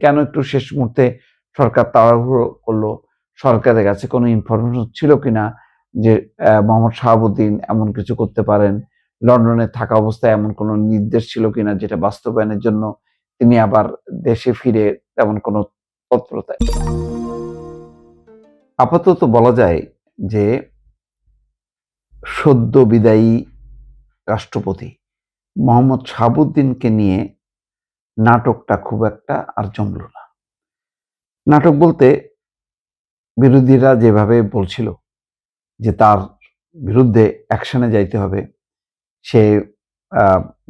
কেন একটু শেষ মুহূর্তে সরকার তাড়াহুড়ো করলো? সরকারের কাছে কোনো ইনফরমেশন ছিল কিনা যে মোহাম্মদ শাহাবুদ্দিন এমন কিছু করতে পারেন? লন্ডনে থাকা অবস্থায় এমন কোনো নির্দেশ ছিল কিনা যেটা বাস্তবায়নের জন্য তিনি আবার দেশে ফিরে তেমন কোনো তৎপরতা? আপাতত বলা যায় যে সদ্য বিদায়ী রাষ্ট্রপতি মোহাম্মদ শাহাবুদ্দিনকে নিয়ে নাটকটা খুব একটা আর জমল না। নাটক বলতে বিরোধীরা যেভাবে বলছিল যে তার বিরুদ্ধে অ্যাকশনে যাইতে হবে, সে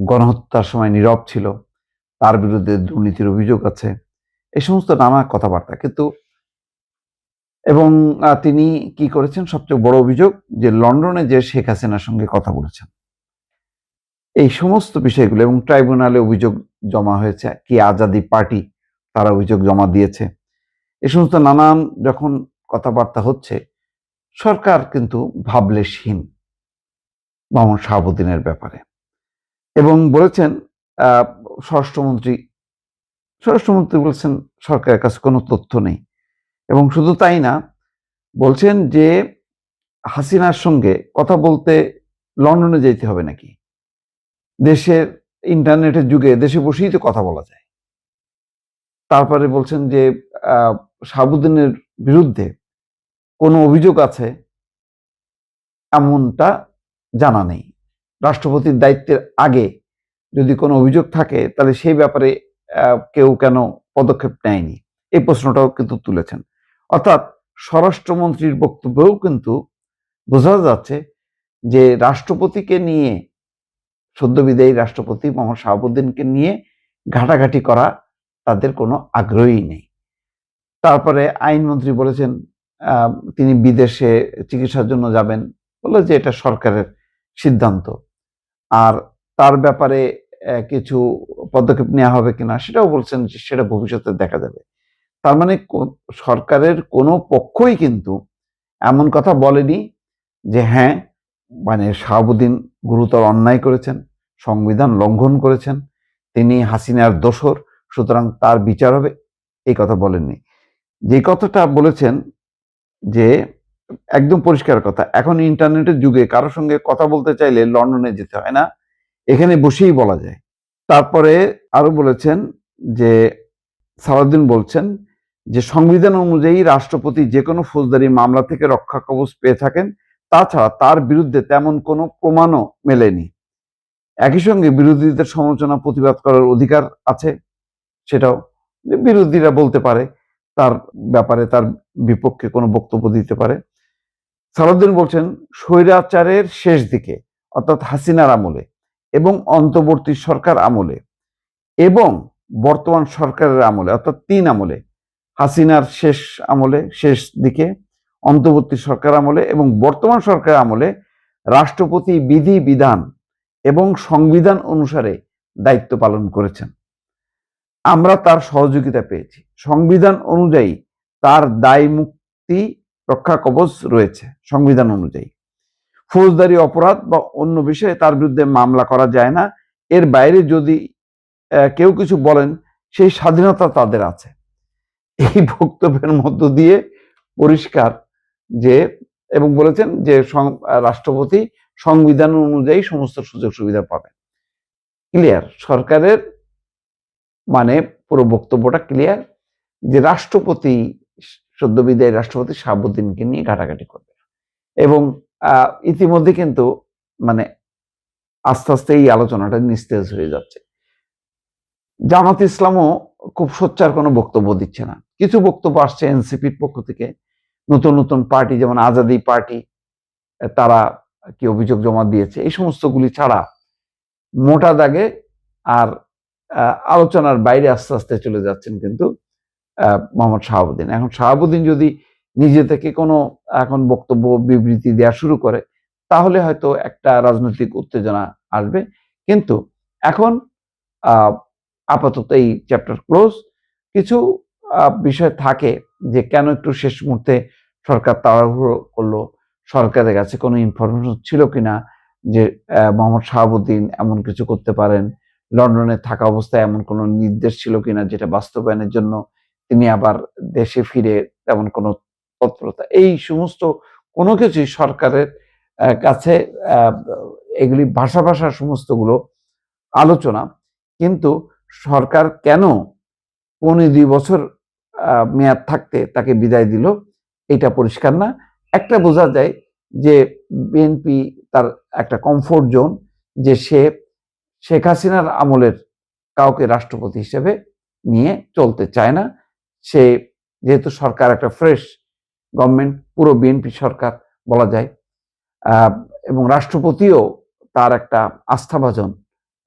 গণহত্যার সময় নীরব ছিল, তার বিরুদ্ধে দুর্নীতির অভিযোগ আছে, এই সমস্ত নানা কথাবার্তা। কিন্তু এবং তিনি কি করেছেন, সবচেয়ে বড় অভিযোগ যে লন্ডনে যে শেখ হাসিনার সঙ্গে কথা বলেছেন, এই সমস্ত বিষয়গুলো এবং ট্রাইব্যুনালে অভিযোগ জমা হয়েছে, কি আজাদি পার্টি তারা অভিযোগ জমা দিয়েছে, এই সমস্ত নানান যখন কথাবার্তা হচ্ছে, সরকার কিন্তু ভাবলেশহীন মোহাম্মদ শাহাবুদ্দিনের ব্যাপারে। এবং বলেছেন স্বরাষ্ট্রমন্ত্রী বলছেন সরকারের কাছে কোনো তথ্য নেই। এবং শুধু তাই না, বলছেন যে হাসিনার সঙ্গে কথা বলতে লন্ডনে যেতে হবে নাকি? দেশের ইন্টারনেটের যুগে দেশে বসেই তো কথা বলা যায়। তারপরে বলছেন যে শাহাবুদ্দিনের বিরুদ্ধে কোনো অভিযোগ আছে এমনটা জানা নেই। রাষ্ট্রপতির দায়িত্বের আগে যদি কোনো অভিযোগ থাকে তাহলে সেই ব্যাপারে কেউ কেন পদক্ষেপ নেয়নি, এই প্রশ্নটাও কিন্তু তুলেছেন। অর্থাৎ স্বরাষ্ট্রমন্ত্রীর বক্তব্যেও কিন্তু বোঝা যাচ্ছে যে রাষ্ট্রপতিকে নিয়ে, সদ্য বিদায়ী রাষ্ট্রপতি মোহাম্মদ শাহাবুদ্দিনকে নিয়ে ঘাটাঘাটি করা তাদের কোনো আগ্রহই নেই। তারপরে আইনমন্ত্রী বলেছেন তিনি বিদেশে চিকিৎসার জন্য যাবেন, বলে যে এটা সরকারের সিদ্ধান্ত, আর তার ব্যাপারে কিছু পদক্ষেপ নেওয়া হবে কিনা সেটাও বলছেন যে সেটা ভবিষ্যতে দেখা যাবে। তার মানে সরকারের কোনো পক্ষই কিন্তু এমন কথা বলেনি যে হ্যাঁ, মানে শাহাবুদ্দিন গুরুতর অন্যায় করেছেন, সংবিধান লঙ্ঘন করেছেন, তিনি হাসিনার দোসর, সুতরাং তার বিচার হবে, এই কথা বলেননি। যে কথাটা বলেছেন যে একদম পরিষ্কার কথা, এখন ইন্টারনেটের যুগে কারোর সঙ্গে কথা বলতে চাইলে লন্ডনে যেতে হয় না, এখানে বসেই বলা যায়। তারপরে আরো বলেছেন যে সালাউদ্দিন বলছেন যে সংবিধান অনুযায়ী রাষ্ট্রপতি যে কোনো ফৌজদারি মামলা থেকে রক্ষা কবচ পেয়ে থাকেন, তাছাড়া তার বিরুদ্ধে তেমন কোনো প্রমাণও মেলেনি। একই সঙ্গে বিরোধীদের সমালোচনা প্রতিবাদ করার অধিকার আছে, সেটাও বিরোধীরা বলতে পারে, তার ব্যাপারে তার বিপক্ষে কোনো বক্তব্য দিতে পারে। সালাউদ্দিন বলছেন স্বৈরাচারের শেষ দিকে, অর্থাৎ হাসিনার আমলে এবং অন্তর্বর্তী সরকার আমলে এবং বর্তমান সরকারের আমলে, অর্থাৎ ৩ আমলে, হাসিনার শেষ আমলে, শেষ দিকে, অন্তর্বর্তী সরকার আমলে এবং বর্তমান সরকার আমলে রাষ্ট্রপতি বিধি বিধান এবং সংবিধান অনুসারে দায়িত্ব পালন করেছেন। আমরা তার সহযোগিতা পেয়েছি। সংবিধান অনুযায়ী তার দায় মুক্তি রক্ষা কবচ রয়েছে। সংবিধান অনুযায়ী ফৌজদারি অপরাধ বা অন্য বিষয়ে তার বিরুদ্ধে মামলা করা যায় না। এর বাইরে যদি কেউ কিছু বলেন, সেই স্বাধীনতা তাদের আছে। এই বক্তব্যের মধ্য দিয়ে পরিষ্কার যে, এবং বলেছেন যে রাষ্ট্রপতি সংবিধান অনুযায়ী সমস্ত সুযোগ সুবিধা পাবেন। ক্লিয়ার, সরকারের মানে পুরো বক্তব্যটা ক্লিয়ার যে রাষ্ট্রপতি, সদ্য বিদায়ী রাষ্ট্রপতি শাহাবুদ্দিনকে নিয়ে ঘাটাঘাটি করবে। এবং ইতিমধ্যে কিন্তু মানে আস্তে আস্তে এই আলোচনাটা নিস্তেজ হয়ে যাচ্ছে। জামাত ইসলামও খুব সোচ্চার কোনো বক্তব্য দিচ্ছে না। কিছু বক্তব্য আসছে এনসিপির পক্ষ থেকে, নতুন নতুন পার্টি যেমন আজাদি পার্টি, তারা কি অভিযোগ জমা দিয়েছে, এই সমস্তগুলি ছাড়া মোটা দাগে আর আলোচনার বাইরে আস্তে আস্তে চলে যাচ্ছেন কিন্তু মোহাম্মদ শাহাবুদ্দিন। এখন শাহাবুদ্দিন যদি নিজে থেকে কোনো এখন বক্তব্য বিবৃতি দেওয়া শুরু করে, তাহলে হয়তো একটা রাজনৈতিক উত্তেজনা আসবে। কিন্তু এখন আপাতত এই চ্যাপ্টার ক্লোজ। কিছু বিষয় থাকে যে কেন একটু শেষ মুহূর্তে সরকার তাড়াহুড়ো করলো, সরকারের কাছে কোনো ইনফরমেশন ছিল কিনা যে মোহাম্মদ শাহাবুদ্দিন এমন কিছু করতে পারেন, লন্ডনে থাকা অবস্থায় এমন কোনো নির্দেশ ছিল কিনা যেটা বাস্তবায়নের জন্য তিনি আবার দেশে ফিরে তেমন কোনো তৎপরতা, এই সমস্ত কোনো কিছুই সরকারের কাছে আহ, এগুলি ভাষা ভাষা সমস্তগুলো আলোচনা। কিন্তু সরকার কেন 2.5 বছর মেয়াদ থাকতে তাকে বিদায় দিল এটা পরিষ্কার না। একটা বোঝা যায় যে বিএনপি তার একটা কমফোর্ট জোন, যে সে শেখ হাসিনার আমলের কাউকে রাষ্ট্রপতি হিসেবে নিয়ে চলতে চায় না। সে যেহেতু সরকার একটা ফ্রেশ গভর্নমেন্ট, পুরো বিএনপি সরকার বলা যায়, এবং রাষ্ট্রপতিও তার একটা আস্থাভাজন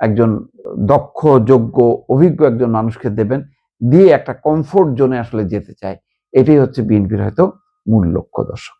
একজন দক্ষ, যোগ্য, অভিজ্ঞ একজন মানুষকে দেবেন, দিয়ে একটা কমফোর্ট জোনে আসলে যেতে চায়। এটাই হচ্ছে বিএনপির হয়তো মূল লক্ষ্য। দর্শক।